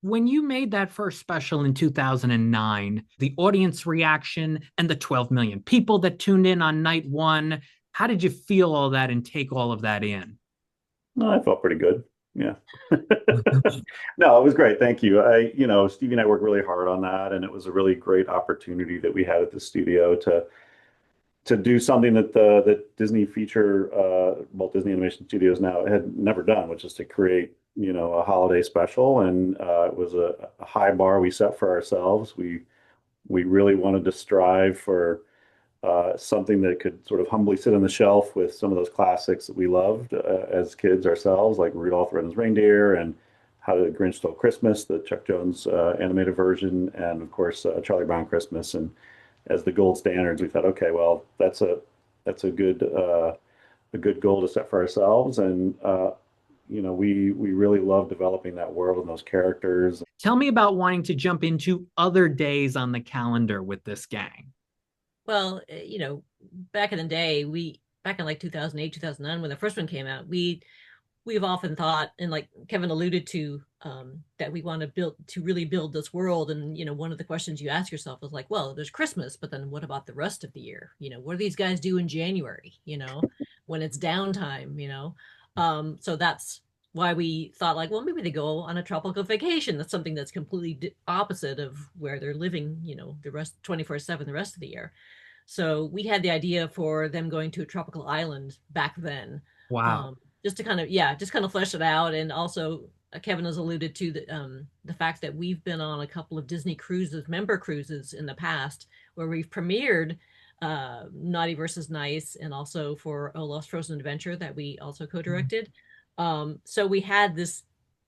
When you made that first special in 2009, the audience reaction and the 12 million people that tuned in on night one, how did you feel all that and take all of that in? No, I felt pretty good. Yeah. No, it was great. Thank you. Stevie and I worked really hard on that, and it was a really great opportunity that we had at the studio to do something that that Disney feature, Walt Disney Animation Studios now had never done, which is to create, a holiday special. And it was a high bar we set for ourselves. We really wanted to strive for something that could sort of humbly sit on the shelf with some of those classics that we loved as kids ourselves, like Rudolph the Red-Nosed Reindeer and How the Grinch Stole Christmas, the Chuck Jones animated version, and of course Charlie Brown Christmas. And as the gold standards, we thought, okay, well, that's a good goal to set for ourselves. And we really love developing that world and those characters. Tell me about wanting to jump into other days on the calendar with this gang. Well, back in the day, back in like 2008, 2009, when the first one came out, we've often thought, and like Kevin alluded to, that we want to really build this world. And, one of the questions you ask yourself is like, well, there's Christmas, but then what about the rest of the year? What do these guys do in January, when it's downtime? So that's why we thought like, well, maybe they go on a tropical vacation. That's something that's completely opposite of where they're living, the rest 24/7, the rest of the year. So we had the idea for them going to a tropical island back then, Wow. just to kind of, yeah, just kind of flesh it out. And also, Kevin has alluded to the fact that we've been on a couple of Disney cruises, member cruises in the past, where we've premiered Naughty versus Nice, and also for Olaf's Frozen Adventure that we also co-directed. So we had this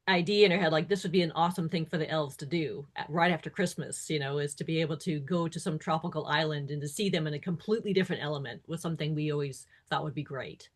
idea in our head, like this would be an awesome thing for the elves to do right after Christmas, is to be able to go to some tropical island and to see them in a completely different element was something we always thought would be great.